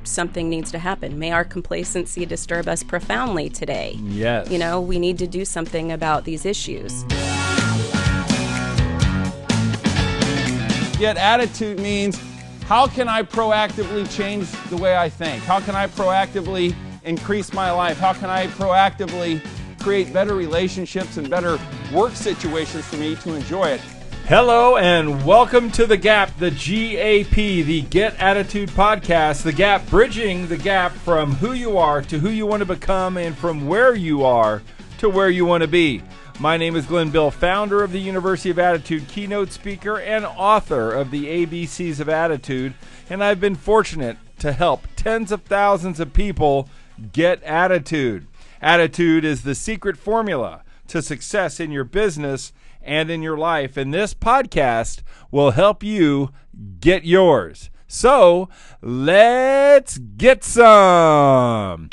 something needs to happen. May our complacency disturb us profoundly today. Yes. You know, we need to do something about these issues. Yet attitude means, how can I proactively change the way I think? How can I proactively increase my life? How can I proactively create better relationships and better work situations for me to enjoy it? Hello and welcome to The Gap, the G-A-P, the Get Attitude Podcast. The Gap, bridging the gap from who you are to who you want to become and from where you are to where you want to be. My name is Glenn Bill, founder of the University of Attitude, keynote speaker, and author of the ABCs of Attitude, and I've been fortunate to help tens of thousands of people get attitude. Attitude is the secret formula to success in your business and in your life, and this podcast will help you get yours. So, let's get some!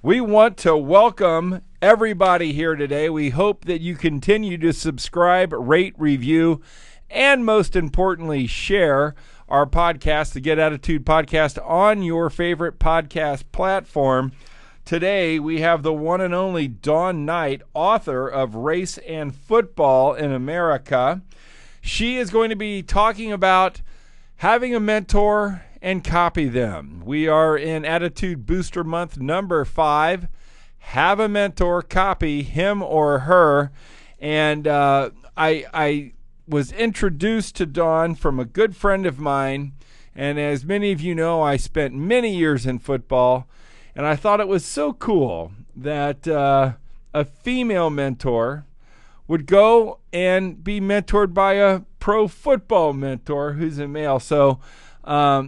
We want to welcome everybody here today. We hope that you continue to subscribe, rate, review, and most importantly, share our podcast, the Get Attitude Podcast, on your favorite podcast platform. Today, we have the one and only Dawn Knight, author of Race and Football in America. She is going to be talking about having a mentor and copy them. We are in Attitude Booster Month number 5. Have a mentor, copy him or her. And I was introduced to Dawn from a good friend of mine. And as many of you know, I spent many years in football. And I thought it was so cool that a female mentor would go and be mentored by a pro football mentor who's a male. So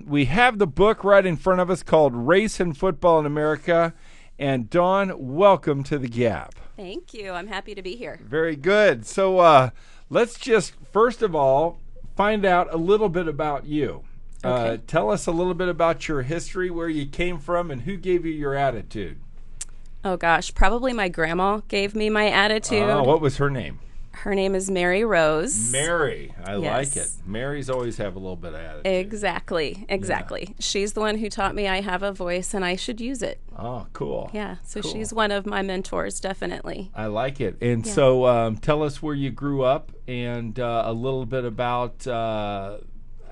we have the book right in front of us called Race and Football in America. And Dawn, welcome to The Gap. Thank you. I'm happy to be here. Very good. So let's just, first of all, find out a little bit about you. Okay. Tell us a little bit about your history, where you came from, and who gave you your attitude. Oh, gosh. Probably my grandma gave me my attitude. Oh, what was her name? Her name is Mary Rose. Mary. I Yes. like it. Marys always have a little bit of attitude. Exactly. Yeah. She's the one who taught me I have a voice and I should use it. Oh, cool. Yeah, so Cool. She's one of my mentors, definitely. I like it. And so tell us where you grew up and a little bit about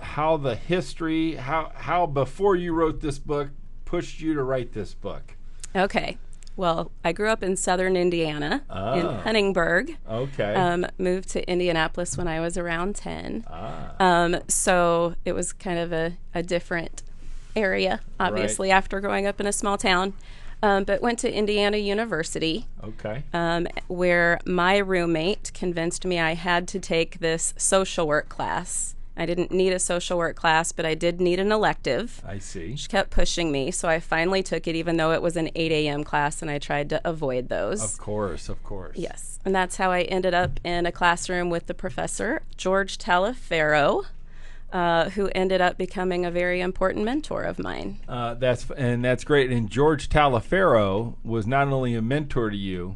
how the history, how before you wrote this book pushed you to write this book. Okay. Well, I grew up in southern Indiana, in Huntingburg. Okay. Moved to Indianapolis when I was around 10. Ah. So it was kind of a different area, obviously, after growing up in a small town. But went to Indiana University. Okay. Where my roommate convinced me I had to take this social work class. I didn't need a social work class, but I did need an elective. I see. She kept pushing me, so I finally took it, even though it was an 8 a.m. class, and I tried to avoid those. Of course. Yes, and that's how I ended up in a classroom with the professor, George Taliaferro, who ended up becoming a very important mentor of mine. That's great. And George Taliaferro was not only a mentor to you,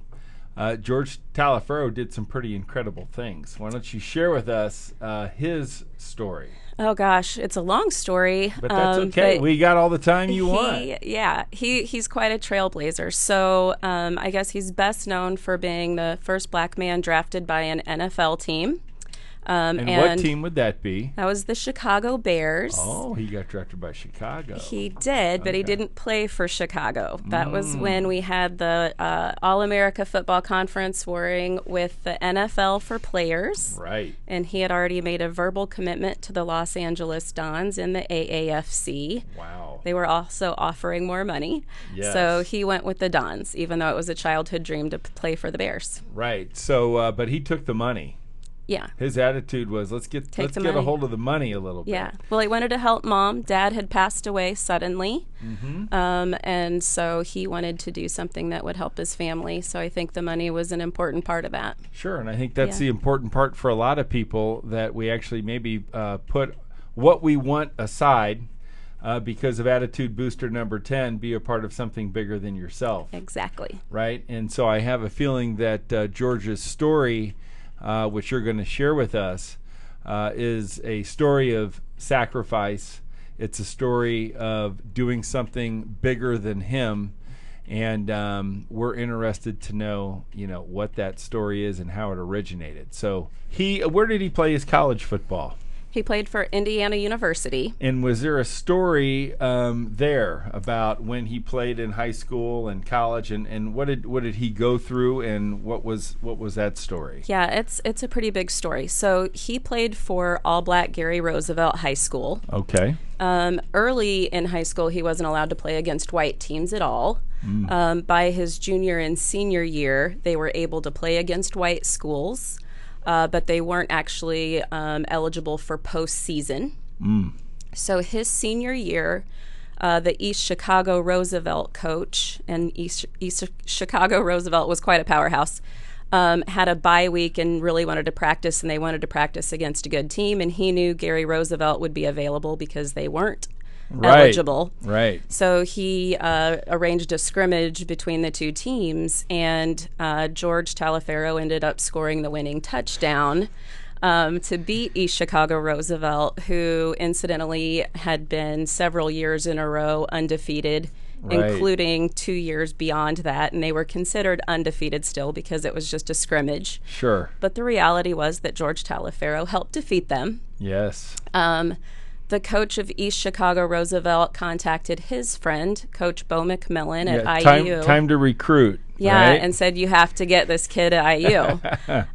George Taliaferro did some pretty incredible things. Why don't you share with us his story? Oh gosh, it's a long story. But that's okay. We got all the time you want. Yeah, he's quite a trailblazer. So I guess he's best known for being the first black man drafted by an NFL team. And what team would that be? That was the Chicago Bears. Oh, he got drafted by Chicago. He did, but he didn't play for Chicago. That was when we had the All-America Football Conference warring with the NFL for players. Right. And he had already made a verbal commitment to the Los Angeles Dons in the AAFC. Wow. They were also offering more money. Yes. So he went with the Dons, even though it was a childhood dream to play for the Bears. Right. So, but he took the money. Yeah. His attitude was, let's get a hold of the money a little bit. Yeah. Well, he wanted to help Mom. Dad had passed away suddenly. Mm-hmm. And so he wanted to do something that would help his family. So I think the money was an important part of that. Sure. And I think that's the important part for a lot of people, that we actually maybe put what we want aside because of attitude booster number 10, be a part of something bigger than yourself. Exactly. Right. And so I have a feeling that George's story, which you're going to share with us, is a story of sacrifice. It's a story of doing something bigger than him, and we're interested to know, what that story is and how it originated. So, where did he play his college football? He played for Indiana University. And was there a story there about when he played in high school and college, and what did he go through, and what was that story? Yeah, it's a pretty big story. So he played for all-black Gary Roosevelt High School. Okay. Early in high school, he wasn't allowed to play against white teams at all. By his junior and senior year, they were able to play against white schools. But they weren't actually eligible for postseason. So his senior year, the East Chicago Roosevelt coach, and East Chicago Roosevelt was quite a powerhouse, had a bye week and really wanted to practice, and they wanted to practice against a good team, and he knew Gary Roosevelt would be available because they weren't eligible. Right. So he arranged a scrimmage between the two teams, and George Taliaferro ended up scoring the winning touchdown to beat East Chicago Roosevelt, who incidentally had been several years in a row undefeated, including 2 years beyond that, and they were considered undefeated still because it was just a scrimmage. Sure. But the reality was that George Taliaferro helped defeat them. Yes. The coach of East Chicago Roosevelt contacted his friend, Coach Bo McMillan at IU. Time to recruit. Yeah, right? and said, you have to get this kid at IU.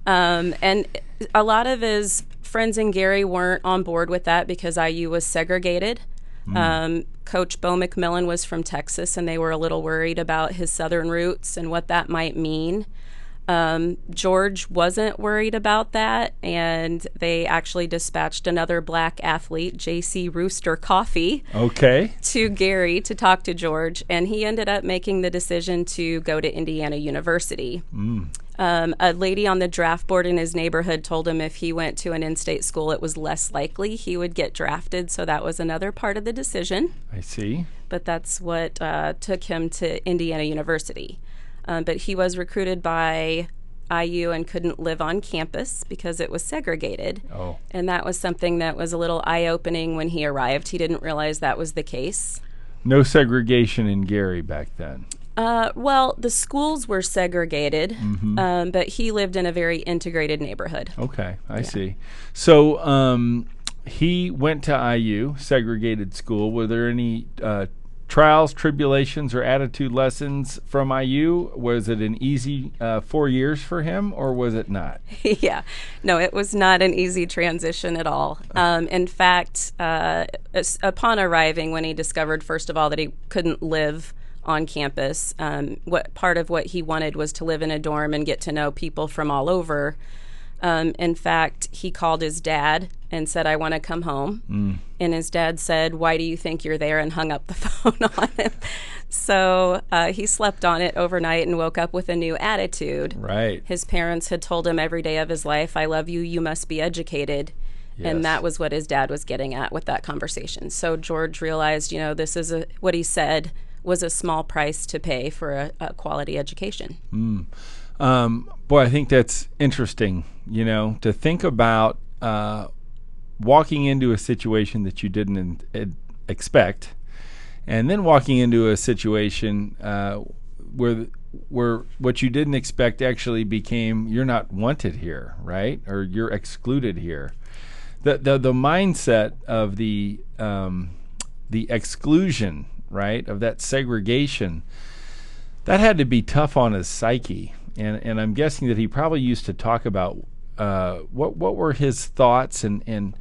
And a lot of his friends and Gary weren't on board with that because IU was segregated. Coach Bo McMillan was from Texas, and they were a little worried about his southern roots and what that might mean. George wasn't worried about that, and they actually dispatched another black athlete, J.C. Rooster Coffee, to Gary to talk to George, and he ended up making the decision to go to Indiana University. A lady on the draft board in his neighborhood told him if he went to an in-state school, it was less likely he would get drafted, so that was another part of the decision. I see. But that's what took him to Indiana University. But he was recruited by IU and couldn't live on campus because it was segregated. And that was something that was a little eye-opening when he arrived. He didn't realize that was the case. No segregation in Gary back then. Well, the schools were segregated, but he lived in a very integrated neighborhood. Okay, I see. So he went to IU, segregated school. Were there any trials, tribulations, or attitude lessons from IU? Was it an easy 4 years for him, or was it not? Yeah. No, it was not an easy transition at all. In fact, upon arriving, when he discovered, first of all, that he couldn't live on campus, part of what he wanted was to live in a dorm and get to know people from all over. In fact, he called his dad and said, I want to come home. And his dad said, why do you think you're there? And hung up the phone on him. So he slept on it overnight and woke up with a new attitude. Right. His parents had told him every day of his life, I love you, you must be educated. Yes. And that was what his dad was getting at with that conversation. So George realized, this is what he said was a small price to pay for a quality education. Boy, I think that's interesting, to think about walking into a situation that you didn't expect, and then walking into a situation where what you didn't expect actually became you're not wanted here, right? Or you're excluded here. The mindset of the exclusion, right, of that segregation, that had to be tough on his psyche. And I'm guessing that he probably used to talk about what were his thoughts. And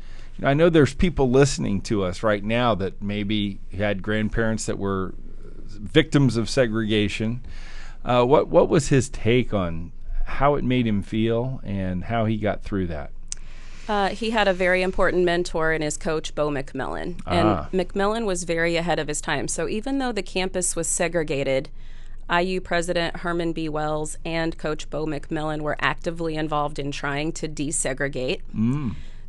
I know there's people listening to us right now that maybe had grandparents that were victims of segregation. What was his take on how it made him feel and how he got through that? He had a very important mentor in his coach, Bo McMillan. And McMillan was very ahead of his time. So even though the campus was segregated, IU President Herman B. Wells and Coach Bo McMillan were actively involved in trying to desegregate.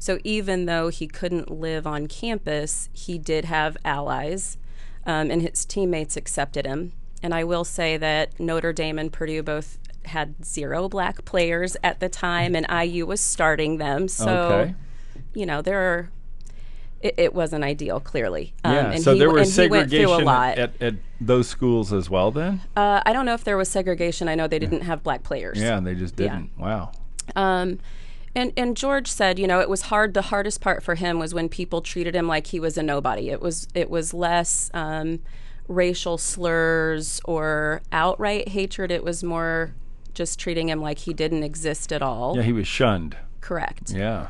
So even though he couldn't live on campus, he did have allies, and his teammates accepted him. And I will say that Notre Dame and Purdue both had 0 black players at the time, and IU was starting them. So, it wasn't ideal, clearly. And so there was segregation a lot. At those schools as well then? I don't know if there was segregation. I know they didn't have black players. Yeah, they just didn't. Yeah. Wow. And George said, it was hard. The hardest part for him was when people treated him like he was a nobody. It was less racial slurs or outright hatred. It was more just treating him like he didn't exist at all. Yeah, he was shunned. Correct. Yeah.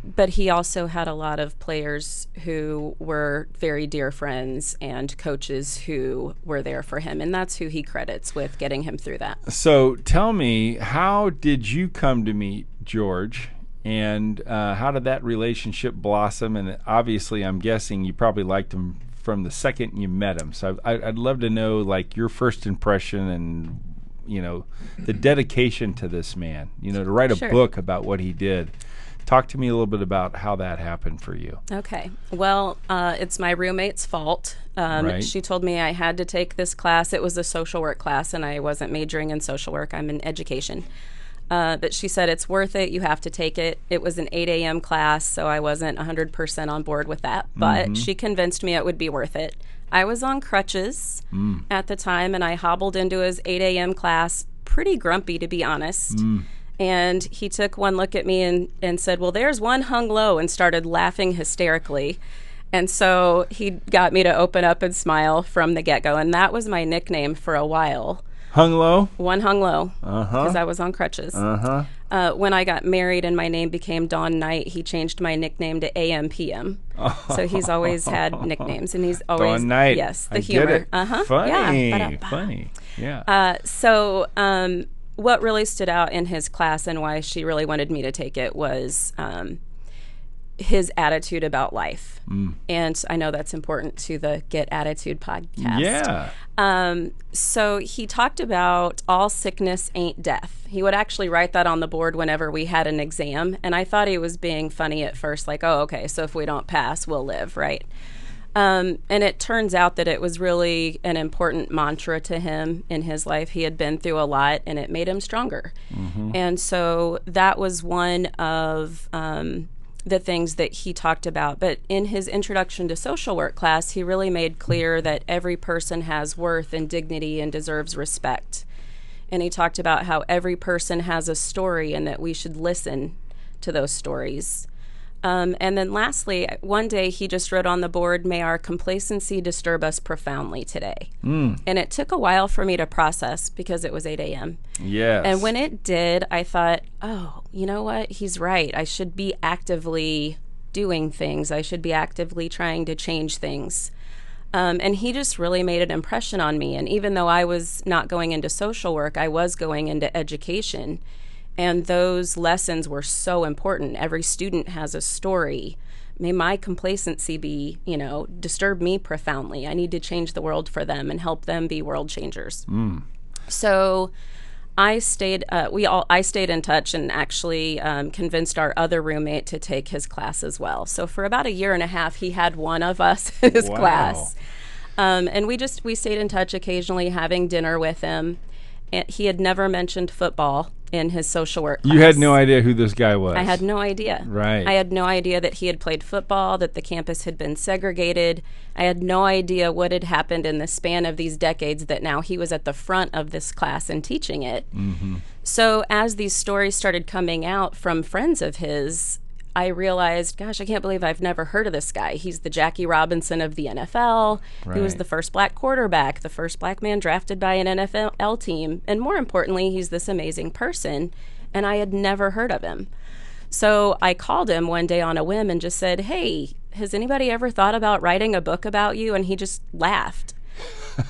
But he also had a lot of players who were very dear friends and coaches who were there for him. And that's who he credits with getting him through that. So tell me, how did you come to meet George? And how did that relationship blossom? And obviously, I'm guessing you probably liked him from the second you met him. So I'd love to know, like, your first impression and, the dedication to this man, to write a book about what he did. Talk to me a little bit about how that happened for you. Okay. Well, it's my roommate's fault. Right. She told me I had to take this class. It was a social work class, and I wasn't majoring in social work. I'm in education. But she said, it's worth it. You have to take it. It was an 8 a.m. class, so I wasn't 100% on board with that. But she convinced me it would be worth it. I was on crutches at the time, and I hobbled into his 8 a.m. class pretty grumpy, to be honest. And he took one look at me and said, well, there's one hung low, and started laughing hysterically. And so he got me to open up and smile from the get-go. And that was my nickname for a while. Hung low? One hung low, because I was on crutches. When I got married and my name became Dawn Knight, he changed my nickname to AM PM. So he's always had nicknames, and he's always Dawn Knight. Yes, the I humor. Get it. Funny. Yeah. Funny. Yeah. So what really stood out in his class and why she really wanted me to take it was his attitude about life. And I know that's important to the Get Attitude podcast. Yeah. So he talked about all sickness ain't death. He would actually write that on the board whenever we had an exam. And I thought he was being funny at first, like, oh, okay, so if we don't pass, we'll live, right? And it turns out that it was really an important mantra to him in his life. He had been through a lot, and it made him stronger. And so that was one of the things that he talked about. But in his introduction to social work class, he really made clear that every person has worth and dignity and deserves respect. And he talked about how every person has a story and that we should listen to those stories. And then lastly, one day he just wrote on the board, may our complacency disturb us profoundly today. And it took a while for me to process because it was 8 a.m. Yes. And when it did, I thought, oh, you know what? He's right. I should be actively doing things. I should be actively trying to change things. And he just really made an impression on me. And even though I was not going into social work, I was going into education. And those lessons were so important. Every student has a story. May my complacency be, disturb me profoundly. I need to change the world for them and help them be world changers. So I stayed in touch and actually convinced our other roommate to take his class as well. So for about a year and a half, he had one of us in his class. And we stayed in touch occasionally, having dinner with him. And he had never mentioned football in his social work class. You had no idea who this guy was. I had no idea. Right. I had no idea that he had played football, that the campus had been segregated. I had no idea what had happened in the span of these decades that now he was at the front of this class and teaching it. So as these stories started coming out from friends of his, I realized, gosh, I can't believe I've never heard of this guy. He's the Jackie Robinson of the NFL. Right. He was the first black quarterback, the first black man drafted by an NFL team. And more importantly, he's this amazing person. And I had never heard of him. So I called him one day on a whim and just said, hey, has anybody ever thought about writing a book about you? And he just laughed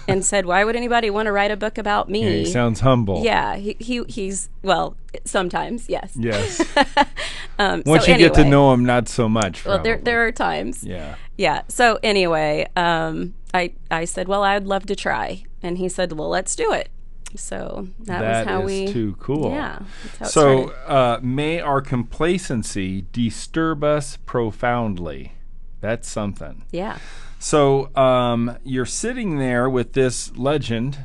and said, why would anybody want to write a book about me? Yeah, he sounds humble. Yeah, he's, well, sometimes, yes. Yes. Once you get to know him, not so much. Well, there are times. Yeah. Yeah. So anyway, I said, well, I'd love to try. And he said, well, let's do it. So that was how we. That is too cool. Yeah. That's how it started. May our complacency disturb us profoundly. That's something. Yeah. So you're sitting there with this legend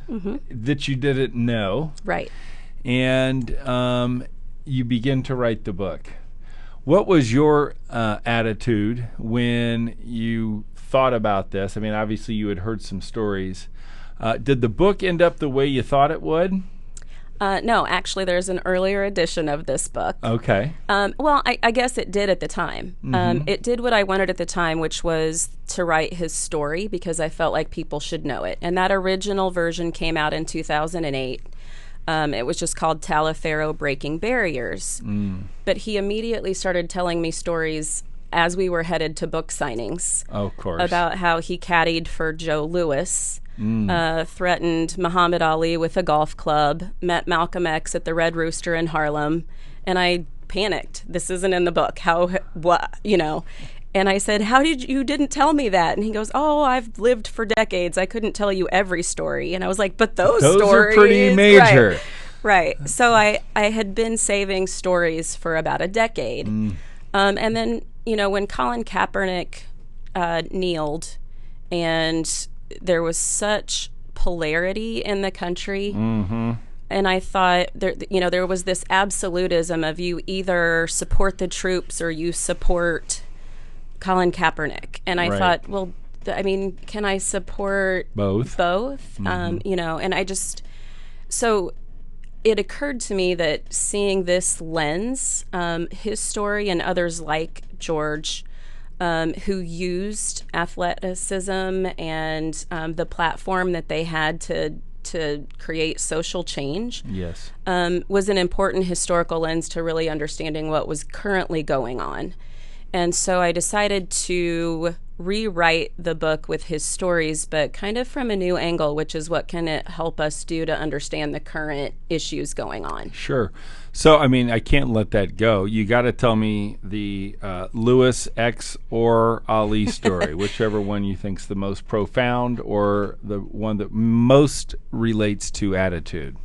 that you didn't know. Right. And you begin to write the book. What was your attitude when you thought about this? I mean, obviously you had heard some stories. Did the book end up the way you thought it would? No, actually, there's an earlier edition of this book. Okay. Well, I guess it did at the time. It did what I wanted at the time, which was to write his story because I felt like people should know it. And that original version came out in 2008. It was just called Taliaferro Breaking Barriers. But he immediately started telling me stories as we were headed to book signings. Oh, of course. About how he caddied for Joe Lewis. Threatened Muhammad Ali with a golf club, met Malcolm X at the Red Rooster in Harlem, and I panicked. This isn't in the book. What? And I said, you didn't tell me that? And he goes, oh, I've lived for decades. I couldn't tell you every story. And I was like, but those stories are pretty major. Right. So I had been saving stories for about a decade. And then, when Colin Kaepernick kneeled and there was such polarity in the country. And I thought, there was this absolutism of you either support the troops or you support Colin Kaepernick. And I thought, well, can I support both? And I just, so it occurred to me that seeing this lens, his story and others like George, who used athleticism and the platform that they had to create social change, was an important historical lens to really understanding what was currently going on. And so I decided to rewrite the book with his stories, but kind of from a new angle, which is what can it help us do to understand the current issues going on. Sure. So, I can't let that go. You got to tell me the Lewis X or Ali story, whichever one you think's the most profound or the one that most relates to attitude.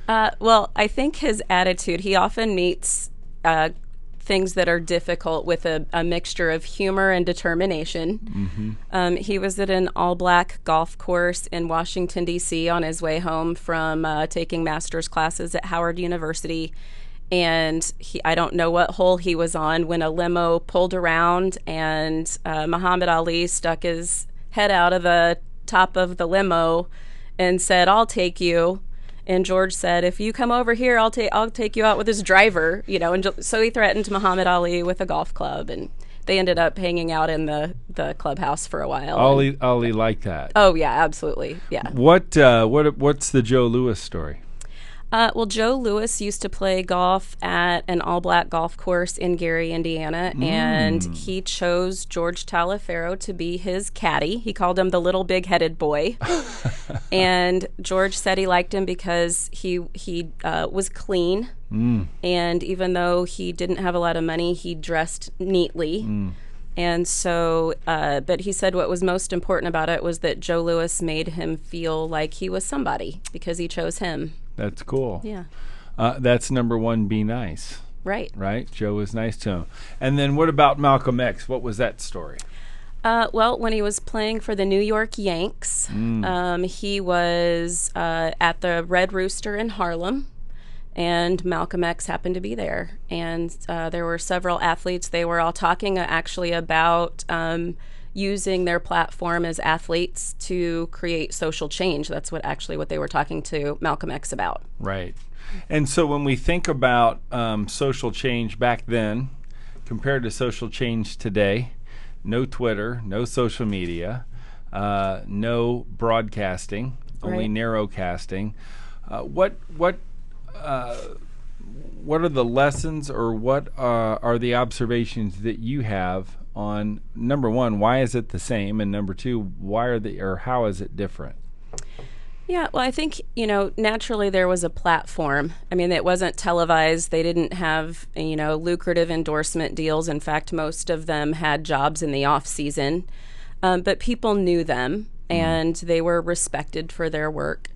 Well, I think his attitude, he often meets things that are difficult with a mixture of humor and determination. He was at an all-black golf course in Washington, D.C. on his way home from taking master's classes at Howard University. And I don't know what hole he was on when a limo pulled around and Muhammad Ali stuck his head out of the top of the limo and said, "I'll take you." And George said, "If you come over here, I'll take you out with his driver." And so he threatened Muhammad Ali with a golf club, and they ended up hanging out in the clubhouse for a while. Ali liked that. Oh yeah, absolutely, yeah. What's the Joe Lewis story? Well, Joe Lewis used to play golf at an all-black golf course in Gary, Indiana, and he chose George Taliaferro to be his caddy. He called him the little big-headed boy. And George said he liked him because he was clean, and even though he didn't have a lot of money, he dressed neatly. And so, but he said what was most important about it was that Joe Lewis made him feel like he was somebody because he chose him. That's cool. Yeah. That's number one, be nice. Right. Right? Joe was nice to him. And then what about Malcolm X? What was that story? Well, when he was playing for the New York Yanks, he was at the Red Rooster in Harlem, and Malcolm X happened to be there. And there were several athletes. They were all talking actually about using their platform as athletes to create social change. That's what they were talking to Malcolm X about. Right. And so when we think about social change back then compared to social change today, no Twitter, no social media, no broadcasting, only narrowcasting. What are the lessons or what are the observations that you have on, number one, why is it the same, and number two, how is it different? Yeah, well, I think, naturally there was a platform. It wasn't televised. They didn't have, lucrative endorsement deals. In fact, most of them had jobs in the off season. But people knew them, and they were respected for their work.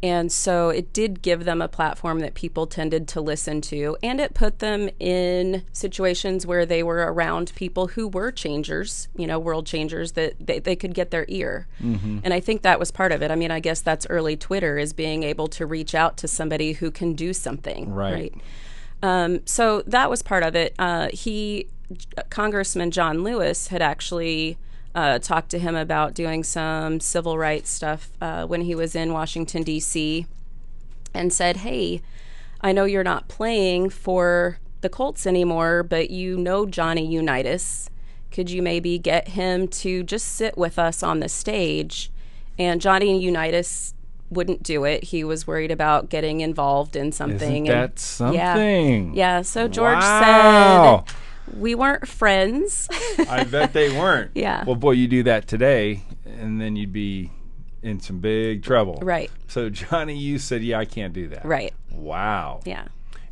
And so it did give them a platform that people tended to listen to, and it put them in situations where they were around people who were changers, world changers, that they could get their ear. And I think that was part of it. I guess that's early Twitter, is being able to reach out to somebody who can do something. Right. So that was part of it. Congressman John Lewis had actually talked to him about doing some civil rights stuff when he was in Washington, D.C., and said, hey, I know you're not playing for the Colts anymore, but you know Johnny Unitas. Could you maybe get him to just sit with us on the stage? And Johnny Unitas wouldn't do it. He was worried about getting involved in something. Isn't that something? Yeah. So George said we weren't friends. I bet they weren't. Yeah. Well, boy, you do that today, and then you'd be in some big trouble. Right. So Johnny, you said, yeah, I can't do that. Right. Wow. Yeah.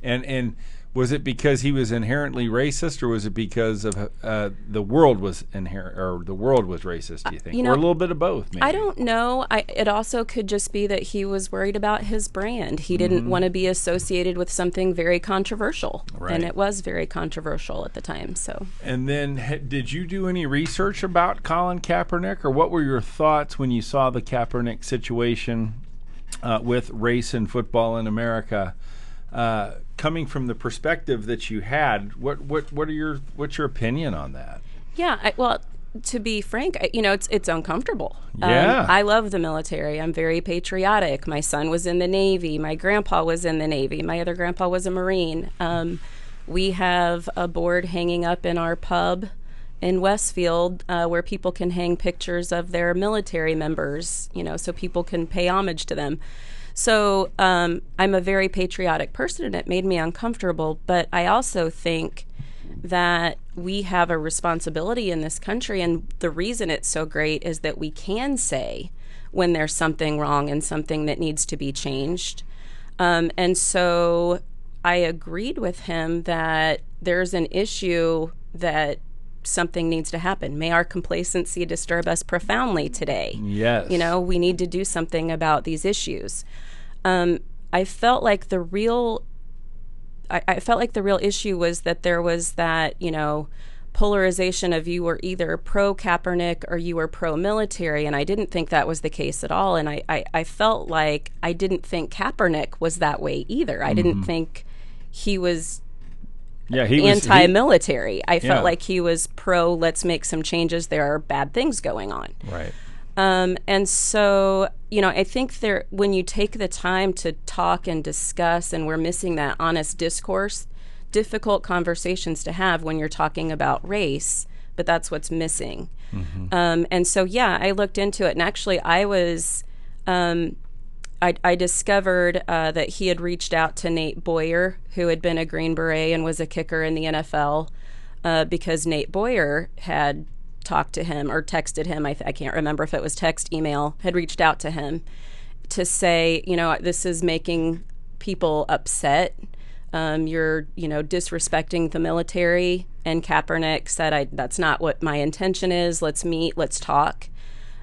And was it because he was inherently racist, or was it because of the world was racist? Do you think, or a little bit of both? Maybe? I don't know. It also could just be that he was worried about his brand. He didn't want to be associated with something very controversial, and it was very controversial at the time. So. And then, did you do any research about Colin Kaepernick, or what were your thoughts when you saw the Kaepernick situation with race and football in America? Coming from the perspective that you had, what's your opinion on that? Yeah, well, to be frank, it's uncomfortable. Yeah, I love the military. I'm very patriotic. My son was in the Navy. My grandpa was in the Navy. My other grandpa was a Marine. We have a board hanging up in our pub in Westfield where people can hang pictures of their military members, so people can pay homage to them. So I'm a very patriotic person, and it made me uncomfortable. But I also think that we have a responsibility in this country, and the reason it's so great is that we can say when there's something wrong and something that needs to be changed. And so I agreed with him that there's an issue that something needs to happen. May our complacency disturb us profoundly today. Yes. We need to do something about these issues. I felt like the real issue was that there was that, polarization of you were either pro-Kaepernick or you were pro-military, and I didn't think that was the case at all. And I felt like I didn't think Kaepernick was that way either. I didn't think he was anti-military. I felt like he was pro, let's make some changes. There are bad things going on. Right. And so, I think when you take the time to talk and discuss, and we're missing that honest discourse, difficult conversations to have when you're talking about race, but that's what's missing. And so, I looked into it, and actually I was, I discovered that he had reached out to Nate Boyer, who had been a Green Beret and was a kicker in the NFL, because Nate Boyer had talked to him or texted him. I can't remember if it was text, email, had reached out to him to say, this is making people upset. You're, disrespecting the military. And Kaepernick said, that's not what my intention is. Let's meet. Let's talk.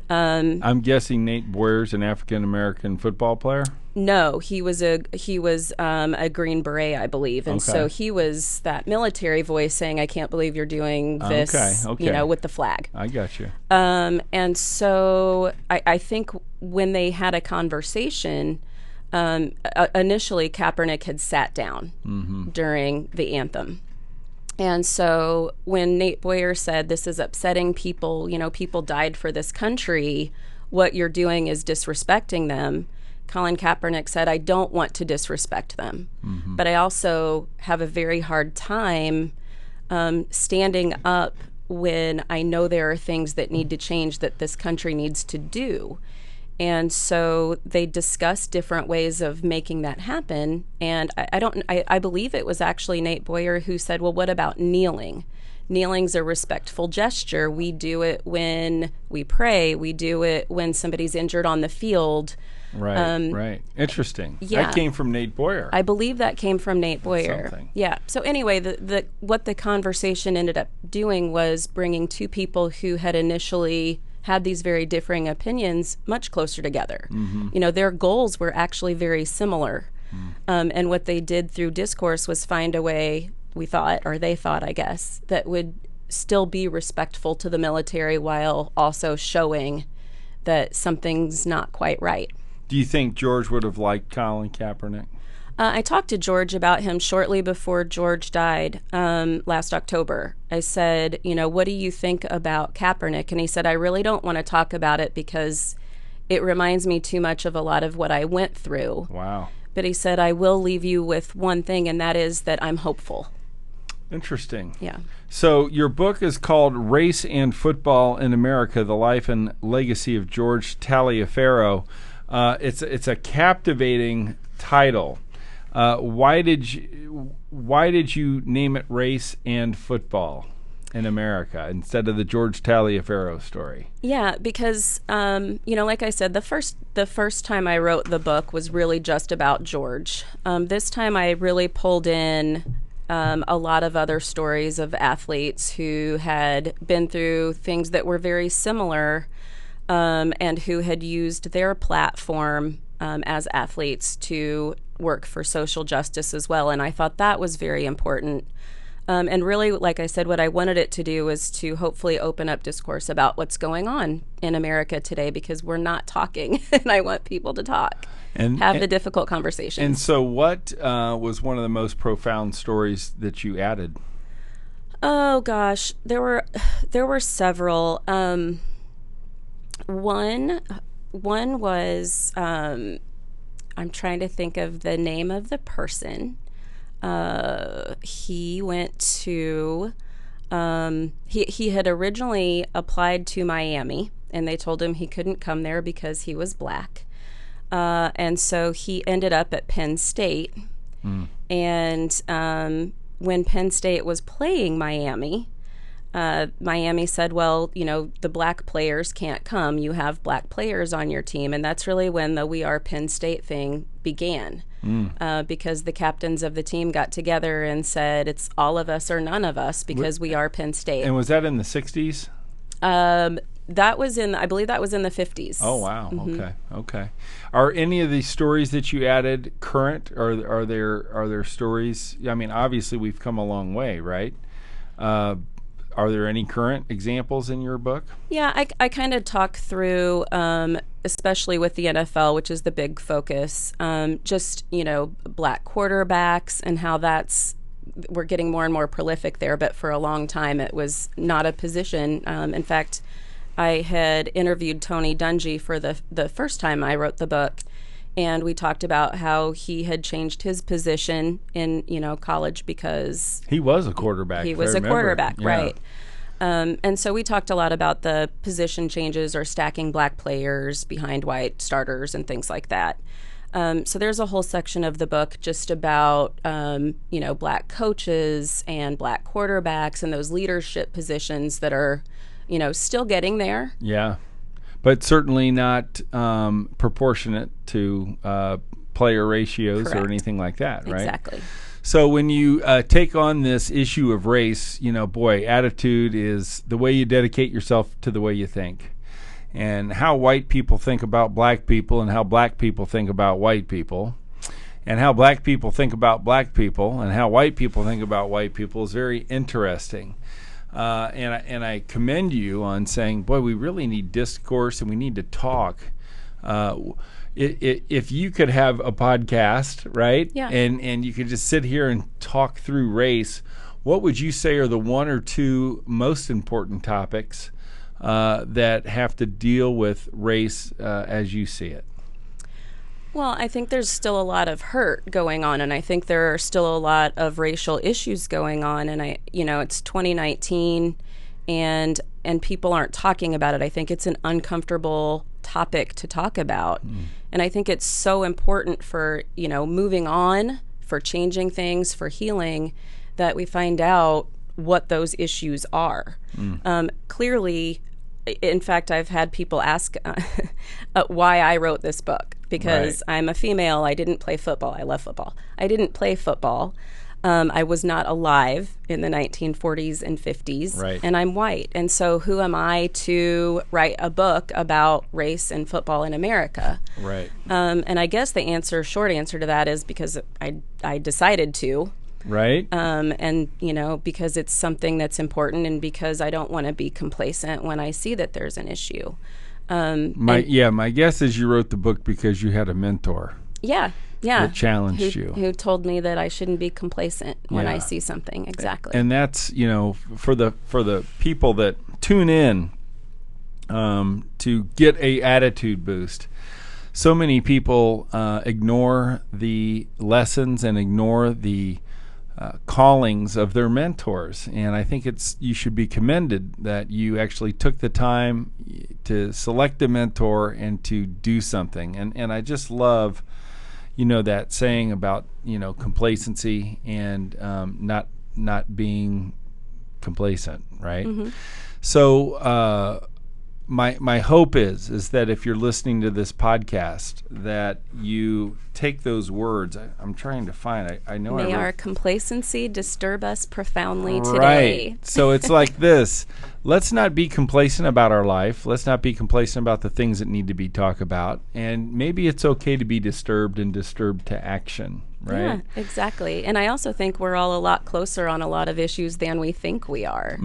I'm guessing Nate Boyer's an African-American football player? No, he was a Green Beret, I believe. And so he was that military voice saying, I can't believe you're doing this, with the flag. I got you. And so I think when they had a conversation, initially Kaepernick had sat down during the anthem. And so when Nate Boyer said, this is upsetting people, people died for this country, what you're doing is disrespecting them, Colin Kaepernick said, I don't want to disrespect them. But I also have a very hard time standing up when I know there are things that need to change that this country needs to do. And so they discussed different ways of making that happen. And I believe it was actually Nate Boyer who said, well, what about kneeling? Kneeling's a respectful gesture. We do it when we pray. We do it when somebody's injured on the field. Right. Interesting. Yeah. That came from Nate Boyer. I believe that came from Nate Boyer. Yeah. So anyway, what the conversation ended up doing was bringing two people who had initially had these very differing opinions much closer together. Their goals were actually very similar. And what they did through discourse was find a way, they thought, I guess, that would still be respectful to the military while also showing that something's not quite right. Do you think George would have liked Colin Kaepernick? I talked to George about him shortly before George died last October. I said, what do you think about Kaepernick? And he said, I really don't want to talk about it because it reminds me too much of a lot of what I went through. Wow. But he said, I will leave you with one thing, and that is that I'm hopeful. Interesting. Yeah. So your book is called Race and Football in America, The Life and Legacy of George Taliaferro. It's a captivating title. Why did you name it Race and Football in America instead of the George Taliaferro story? Yeah, because like I said, the first time I wrote the book was really just about George. This time I really pulled in a lot of other stories of athletes who had been through things that were very similar, and who had used their platform as athletes to work for social justice as well. And I thought that was very important. And really, like I said, what I wanted it to do was to hopefully open up discourse about what's going on in America today, because we're not talking, and I want people to talk. Have the difficult conversations. And so what was one of the most profound stories that you added? Oh, gosh. There were several. One was, I'm trying to think of the name of the person. He went to, he had originally applied to Miami, and they told him he couldn't come there because he was black. And so he ended up at Penn State. And when Penn State was playing Miami, Miami said, well, the black players can't come. You have black players on your team. And that's really when the We Are Penn State thing began, because the captains of the team got together and said, it's all of us or none of us, because we are Penn State. And was that in the 60s? I believe that was in the 50s. Oh, wow. Mm-hmm. Okay. Are any of these stories that you added current? Or are there stories? I mean, obviously we've come a long way, right? Are there any current examples in your book? Yeah, I kind of talk through, especially with the NFL, which is the big focus, just, black quarterbacks and how we're getting more and more prolific there, but for a long time it was not a position. In fact, I had interviewed Tony Dungy for the first time I wrote the book, and we talked about how he had changed his position in college because he was a quarterback. He was a quarterback, yeah. Right? And so we talked a lot about the position changes or stacking black players behind white starters and things like that. So there's a whole section of the book just about, black coaches and black quarterbacks and those leadership positions that are, still getting there. Yeah, but certainly not proportionate to player ratios. Correct. Or anything like that, right? Exactly. So when you take on this issue of race, attitude is the way you dedicate yourself to the way you think. And how white people think about black people, and how black people think about white people, and how black people think about black people, and how white people think about white people is very interesting. And I commend you on saying, boy, we really need discourse and we need to talk. If you could have a podcast, right? Yeah. And you could just sit here and talk through race, what would you say are the one or two most important topics that have to deal with race as you see it? Well, I think there's still a lot of hurt going on, and I think there are still a lot of racial issues going on, and it's 2019, and people aren't talking about it. I think it's an uncomfortable topic to talk about, and I think it's so important for moving on, for changing things, for healing, that we find out what those issues are. Clearly, in fact, I've had people ask why I wrote this book, because right. I'm a female. I didn't play football. I love football. I didn't play football. I was not alive in the 1940s and 50s, right. And I'm white. And so who am I to write a book about race and football in America? Right. And I guess the short answer to that is because I decided to. Right. And, because it's something that's important, and because I don't want to be complacent when I see that there's an issue. My guess is you wrote the book because you had a mentor. Yeah. Yeah. that challenged you. Who told me that I shouldn't be complacent when I see something. Exactly. And that's, for the people that tune in to get a attitude boost. So many people ignore the lessons and ignore the callings of their mentors, and I think you should be commended that you actually took the time to select a mentor and to do something. And I just love, that saying about complacency and not being complacent, right? Mm-hmm. So my hope is that if you're listening to this podcast, that you take those words. I'm trying to find. I know. May our complacency disturb us profoundly today. Right. So it's like this. Let's not be complacent about our life. Let's not be complacent about the things that need to be talked about. And maybe it's okay to be disturbed and disturbed to action. Right. Yeah, exactly. And I also think we're all a lot closer on a lot of issues than we think we are.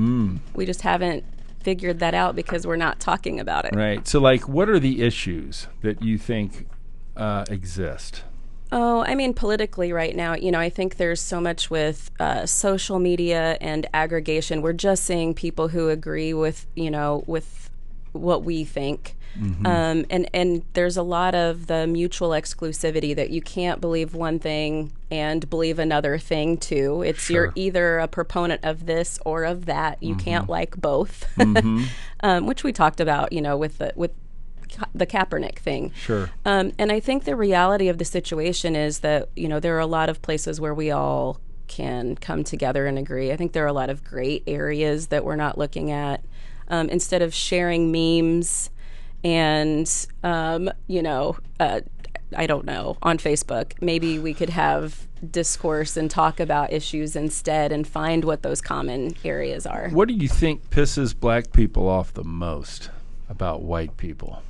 We just haven't figured that out because we're not talking about it. Right. So, what are the issues that you think exist? Oh, I mean, politically right now, I think there's so much with social media and aggregation. We're just seeing people who agree with, with what we think. Mm-hmm. And there's a lot of the mutual exclusivity that you can't believe one thing and believe another thing too. It's You're either a proponent of this or of that. You can't like both, which we talked about, with the Kaepernick thing. Sure. And I think the reality of the situation is that, there are a lot of places where we all can come together and agree. I think there are a lot of great areas that we're not looking at. Instead of sharing memes and, I don't know, on Facebook, maybe we could have discourse and talk about issues instead and find what those common areas are. What do you think pisses black people off the most about white people?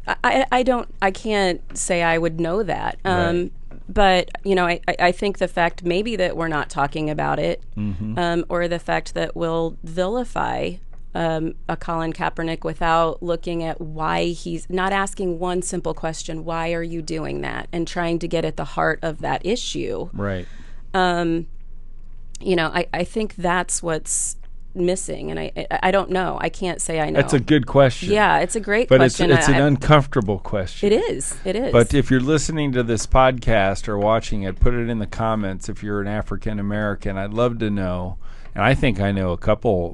I can't say I would know that. Right. But, I think the fact maybe that we're not talking about it, or the fact that we'll vilify a Colin Kaepernick without looking at why he's not asking one simple question, why are you doing that? And trying to get at the heart of that issue. Right. I think that's what's missing. And I don't know. I can't say I know. That's a good question. Yeah, it's a great but question. But it's an uncomfortable question. It is. But if you're listening to this podcast or watching it, put it in the comments if you're an African American. I'd love to know. And I think I know a couple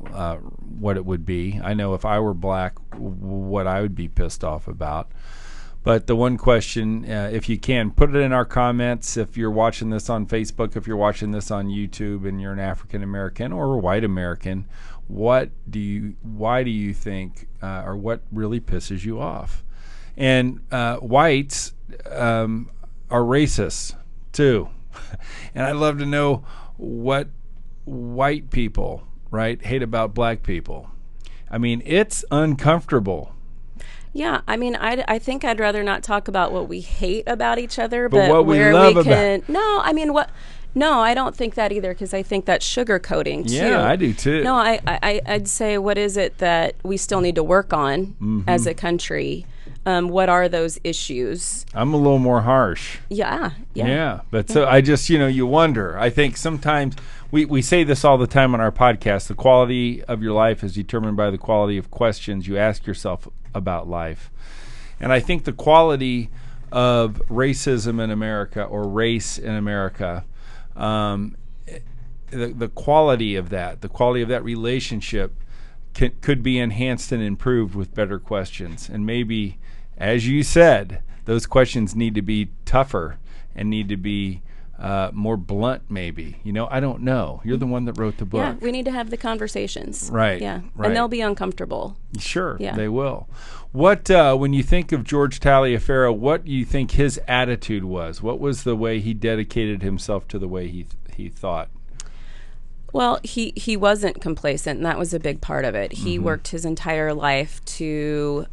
what it would be. I know if I were black, what I would be pissed off about. But the one question, if you can, put it in our comments. If you're watching this on Facebook, if you're watching this on YouTube and you're an African American or a white American, why do you think, or what really pisses you off? And whites are racist too. And I'd love to know what white people, right, hate about black people. I mean, it's uncomfortable. Yeah, I mean, I think I'd rather not talk about what we hate about each other, but what we where love we can. about. No, I mean, No, I don't think that either, because I think that's sugarcoating too. Yeah, I do too. No, I'd say, what is it that we still need to work on as a country? What are those issues? I'm a little more harsh. Yeah. But so I just, you wonder. I think sometimes we say this all the time on our podcast. The quality of your life is determined by the quality of questions you ask yourself about life. And I think the quality of racism in America, or race in America, the quality of that relationship could be enhanced and improved with better questions. And maybe, as you said, those questions need to be tougher and need to be more blunt, maybe. I don't know. You're the one that wrote the book. Yeah, we need to have the conversations. Right. Yeah, right. And they'll be uncomfortable. Sure, yeah. They will. What, when you think of George Taliaferro, what do you think his attitude was? What was the way he dedicated himself to the way he thought? Well, he wasn't complacent, and that was a big part of it. He worked his entire life to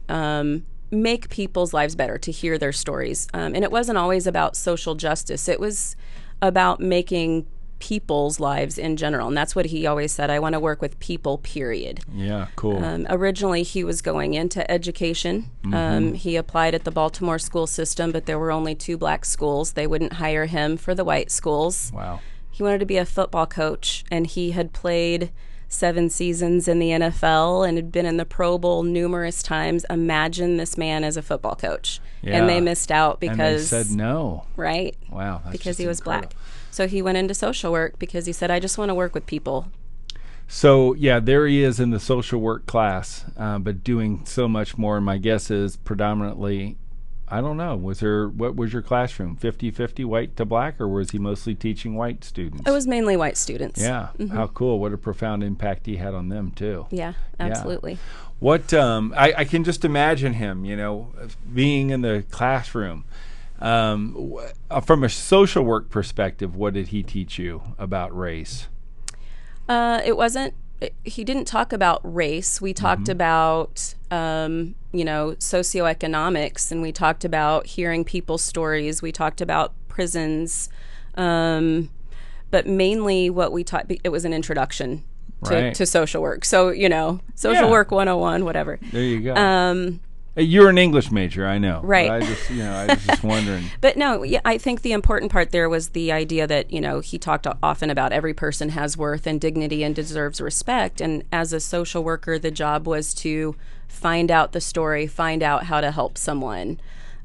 make people's lives better, to hear their stories. And it wasn't always about social justice. It was about making people's lives in general. And that's what he always said. I want to work with people, period. Yeah, cool. Originally, he was going into education. He applied at the Baltimore school system, but there were only 2 black schools. They wouldn't hire him for the white schools. Wow. He wanted to be a football coach, and he had played 7 seasons in the NFL and had been in the Pro Bowl numerous times. Imagine this man as a football coach. Yeah. And they missed out because... And they said no. Right. Wow. That's because he was incredible. black. So he went into social work because he said, I just want to work with people. So, yeah, there he is in the social work class, but doing so much more. And my guess is predominantly, I don't know, what was your classroom, 50-50 white to black, or was he mostly teaching white students? It was mainly white students. Yeah. How cool. What a profound impact he had on them, too. Yeah, absolutely. Yeah. What I can just imagine him, being in the classroom. From a social work perspective, what did he teach you about race? He didn't talk about race. We talked about, socioeconomics, and we talked about hearing people's stories. We talked about prisons. But mainly what we taught, it was an introduction to social work. So, social work 101, whatever. There you go. You're an English major, I know. Right. I was just wondering. But no, I think the important part there was the idea that, he talked often about every person has worth and dignity and deserves respect. And as a social worker, the job was to find out the story, find out how to help someone.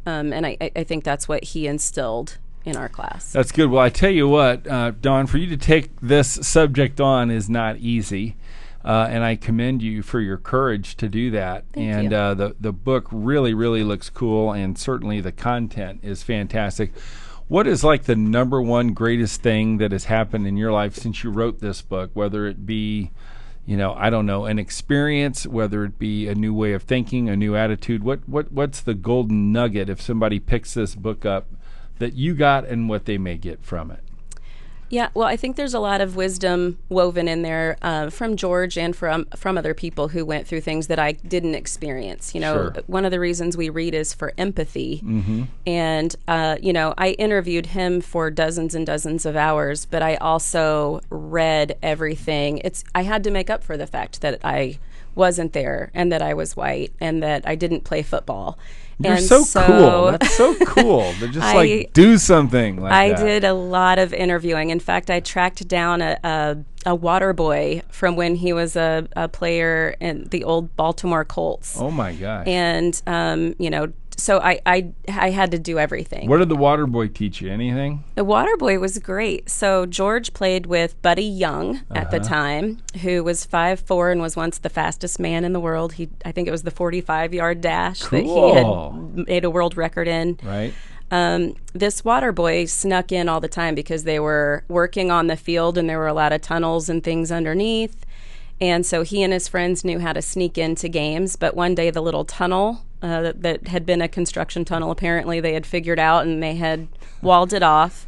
And I think that's what he instilled in our class. That's good. Well, I tell you what, Dawn, for you to take this subject on is not easy. And I commend you for your courage to do that. Thank you. The book really, really looks cool, and certainly the content is fantastic. What is like the number one greatest thing that has happened in your life since you wrote this book, whether it be, I don't know, an experience, whether it be a new way of thinking, a new attitude? What's the golden nugget if somebody picks this book up that you got and what they may get from it? Yeah, well, I think there's a lot of wisdom woven in there from George and from other people who went through things that I didn't experience. Sure. One of the reasons we read is for empathy. And, I interviewed him for dozens and dozens of hours, but I also read everything. I had to make up for the fact that I wasn't there and that I was white and that I didn't play football. You're so cool. That's so cool. To just do something like that. I did a lot of interviewing. In fact, I tracked down a water boy from when he was a player in the old Baltimore Colts. Oh my gosh. And so I had to do everything. What did the water boy teach you? Anything? The water boy was great. So George played with Buddy Young at the time, who was 5'4" and was once the fastest man in the world. I think it was the 45-yard dash that he had made a world record in. Right. This water boy snuck in all the time because they were working on the field and there were a lot of tunnels and things underneath. And so he and his friends knew how to sneak into games. But one day the little tunnel that had been a construction tunnel, apparently they had figured out, and they had walled it off.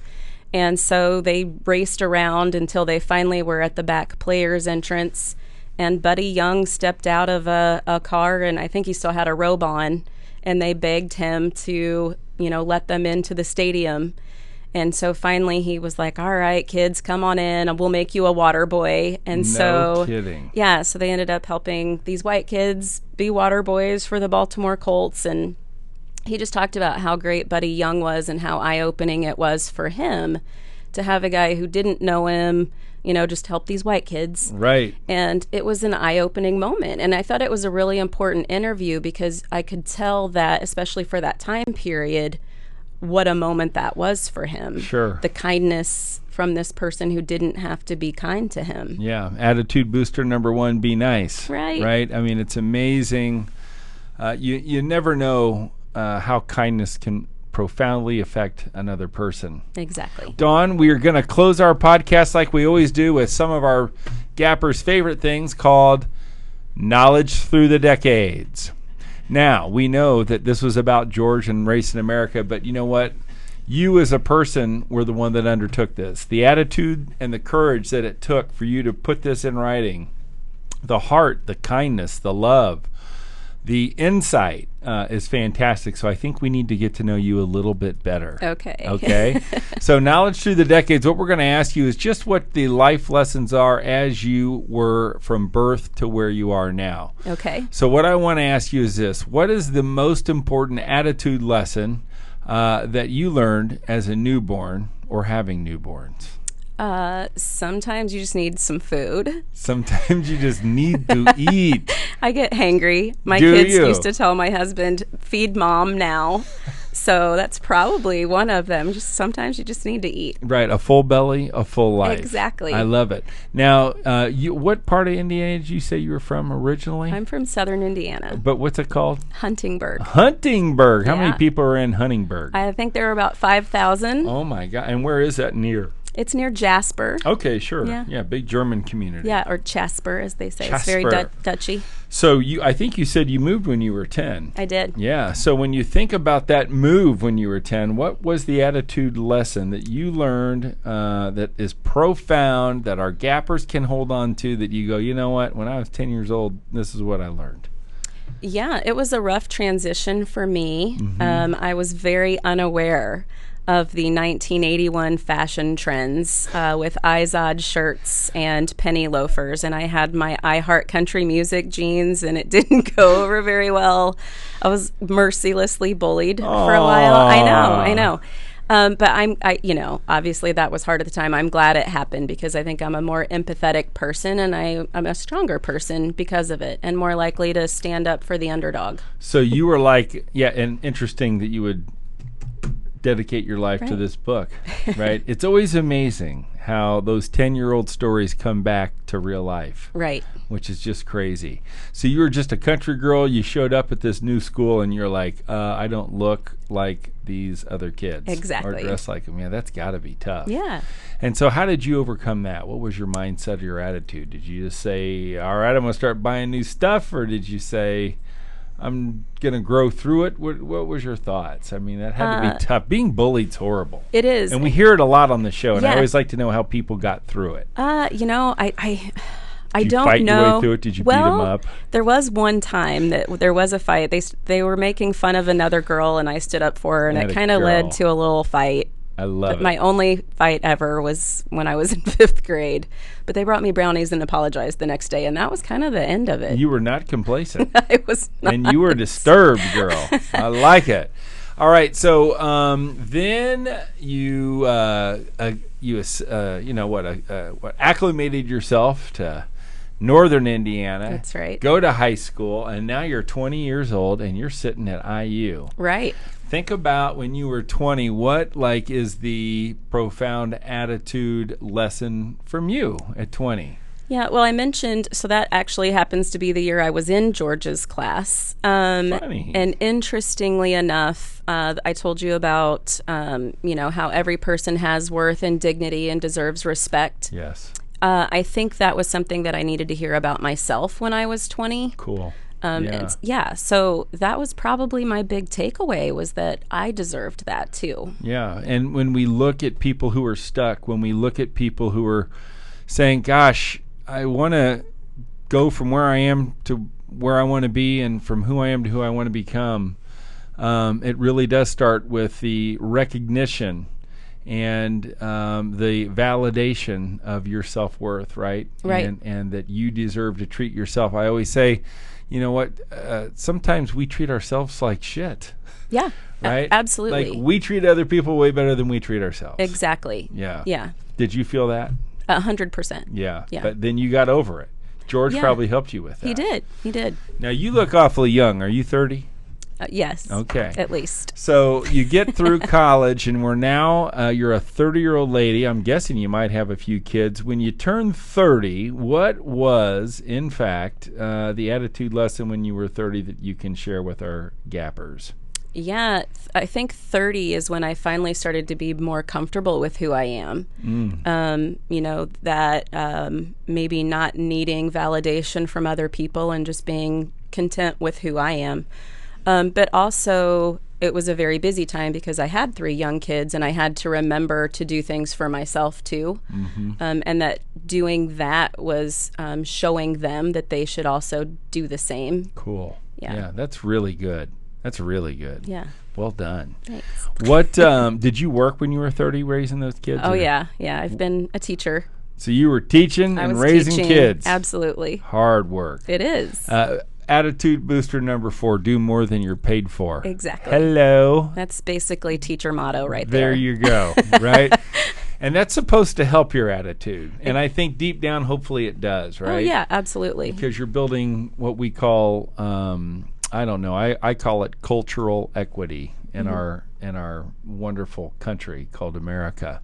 And so they raced around until they finally were at the back players' entrance. And Buddy Young stepped out of a car, and I think he still had a robe on. And they begged him to, let them into the stadium. And so finally he was like, all right, kids, come on in and we'll make you a water boy. And no kidding. Yeah, so they ended up helping these white kids be water boys for the Baltimore Colts. And he just talked about how great Buddy Young was and how eye-opening it was for him to have a guy who didn't know him, just help these white kids. Right. And it was an eye-opening moment. And I thought it was a really important interview because I could tell that, especially for that time period, what a moment that was for him. Sure. The kindness from this person who didn't have to be kind to him. Yeah. Attitude booster number 1, be nice. Right. Right? I mean, it's amazing. You never know how kindness can profoundly affect another person. Exactly. Dawn, we are going to close our podcast like we always do with some of our Gappers' favorite things called Knowledge Through the Decades. Now, we know that this was about George and race in America, but you know what? You as a person were the one that undertook this. The attitude and the courage that it took for you to put this in writing, the heart, the kindness, the love, The insight is fantastic, so I think we need to get to know you a little bit better. Okay. So knowledge through the decades, what we're going to ask you is just what the life lessons are as you were from birth to where you are now. Okay. So what I want to ask you is this. What is the most important attitude lesson that you learned as a newborn or having newborns? Sometimes you just need some food. Sometimes you just need to eat. I get hangry. My Do kids you? used to tell my husband, feed mom now. So that's probably one of them. Just sometimes you just need to eat. Right, a full belly, a full life. Exactly. I love it. Now, what part of Indiana did you say you were from originally? I'm from southern Indiana. But what's it called? Huntingburg. Huntingburg. How many Yeah. people are in Huntingburg? I think there are about 5,000. Oh my God! And where is that near? It's near Jasper. Okay, sure. Yeah. Big German community. Yeah, or Jasper, as they say. It's very Jasper. Dutchy. So I think you said you moved when you were 10. I did. Yeah. So when you think about that move when you were 10, what was the attitude lesson that you learned that is profound, that our gappers can hold on to, that you go, you know what, when I was 10 years old, this is what I learned? Yeah, it was a rough transition for me. Mm-hmm. I was very unaware of the 1981 fashion trends with Izod shirts and penny loafers. And I had my I Heart Country Music jeans, and it didn't go over very well. I was mercilessly bullied for a while. I know. But obviously that was hard at the time. I'm glad it happened because I think I'm a more empathetic person, and I'm a stronger person because of it, and more likely to stand up for the underdog. So you were like, and interesting that you would dedicate your life to Right. this book, right? It's always amazing how those 10-year-old stories come back to real life. Right. Which is just crazy. So you were just a country girl, you showed up at this new school, and you're like, I don't look like these other kids. Exactly. Or dress like them. Yeah, that's got to be tough. Yeah. And so how did you overcome that? What was your mindset or your attitude? Did you just say, all right, I'm going to start buying new stuff? Or did you say, I'm going to grow through it? What was your thoughts? I mean, that had to be tough. Being bullied's horrible. It is. And we hear it a lot on the show, and Yeah. I always like to know how people got through it. I Did you don't fight know. your way through it? Did you beat them up? There was one time that there was a fight. They were making fun of another girl, and I stood up for her, and it kind of led to a little fight. I love it. My only fight ever was when I was in 5th grade. But they brought me brownies and apologized the next day, and that was kind of the end of it. You were not complacent. I was not. And you were disturbed, girl. I like it. All right, so then you acclimated yourself to northern Indiana. That's right. Go to high school, and now you're 20 years old, and you're sitting at IU. Right. Think about when you were 20, what is the profound attitude lesson from you at 20? Yeah, well, I mentioned, so that actually happens to be the year I was in George's class. Funny. And interestingly enough, I told you about, how every person has worth and dignity and deserves respect. Yes. I think that was something that I needed to hear about myself when I was 20. Cool. So that was probably my big takeaway, was that I deserved that too. Yeah, and when we look at people who are stuck, when we look at people who are saying, gosh, I want to go from where I am to where I want to be, and from who I am to who I want to become, it really does start with the recognition and the validation of your self-worth, right? Right. And that you deserve to treat yourself. I always say, you know what, sometimes we treat ourselves like shit. Yeah, right? Absolutely. Like, we treat other people way better than we treat ourselves. Exactly. Yeah. Yeah. Did you feel that? 100%. Yeah. Yeah. But then you got over it. George Yeah. probably helped you with that. He did. Now, you look awfully young. Are you 30? Yes. Okay. At least. So you get through college, and we're now, you're a 30-year-old lady. I'm guessing you might have a few kids. When you turned 30, what was, in fact, the attitude lesson when you were 30 that you can share with our gappers? Yeah, I think 30 is when I finally started to be more comfortable with who I am. Maybe not needing validation from other people and just being content with who I am. But also, it was a very busy time because I had 3 young kids, and I had to remember to do things for myself too. And that doing that was showing them that they should also do the same. Cool. Yeah. That's really good. That's really good. Yeah. Well done. Thanks. What did you work when you were 30 raising those kids? Oh, yeah. Yeah. I've been a teacher. So you were teaching and raising teaching, kids. Absolutely. Hard work. It is. Attitude booster number 4, do more than you're paid for. Exactly. Hello. That's basically teacher motto right there. There you go, right? And that's supposed to help your attitude. And I think deep down, hopefully it does, right? Oh, yeah, absolutely. Because you're building what we call, I don't know, I call it cultural equity in our wonderful country called America.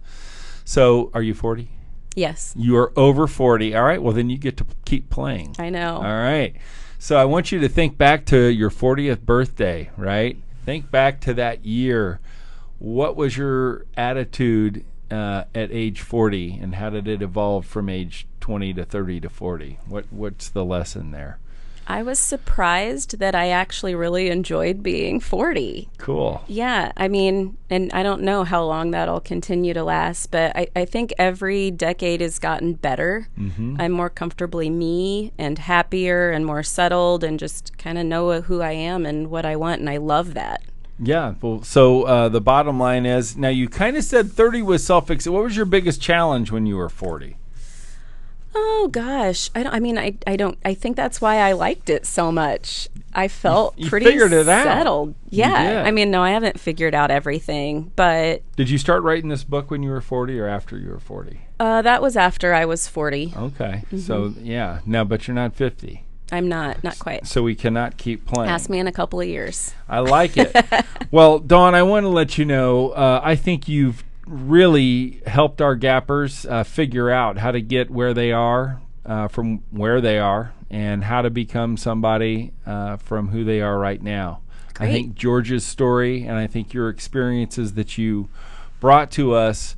So are you 40? Yes. You are over 40. All right, well, then you get to keep playing. I know. All right. So I want you to think back to your 40th birthday, right? Think back to that year. What was your attitude at age 40, and how did it evolve from age 20 to 30 to 40? What's the lesson there? I was surprised that I actually really enjoyed being 40. Cool. Yeah, I mean, and I don't know how long that'll continue to last, but I think every decade has gotten better. Mm-hmm. I'm more comfortably me and happier and more settled and just kind of know who I am and what I want, and I love that. Yeah, well, so the bottom line is, now you kind of said 30 was self-acceptance. What was your biggest challenge when you were 40? Oh gosh, I think that's why I liked it so much. I felt you pretty figured it out. settled. Yeah, I mean, no, I haven't figured out everything, but did you start writing this book when you were 40 or after you were 40? That was after I was 40. Okay, so yeah, now but you're not 50. I'm not quite. So we cannot keep playing. Ask me in a couple of years. I like it. Well, Dawn, I want to let you know, I think you've really helped our gappers figure out how to get where they are from where they are, and how to become somebody from who they are right now. Great. I think George's story and I think your experiences that you brought to us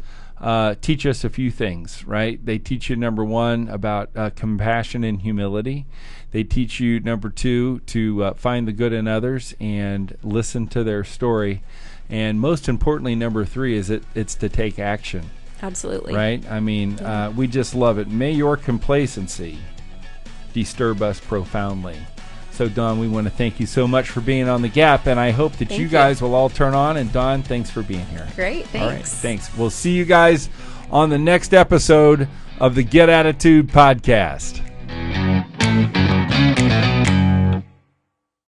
teach us a few things, right? They teach you, number one, about compassion and humility. They teach you, number two, to find the good in others and listen to their story. And most importantly, number three, is it's to take action. Absolutely. Right? I mean, we just love it. May your complacency disturb us profoundly. So, Dawn, we want to thank you so much for being on The Gap, and I hope that you guys will all turn on. And, Dawn, thanks for being here. Great. Thanks. All right, thanks. We'll see you guys on the next episode of the Get Attitude podcast.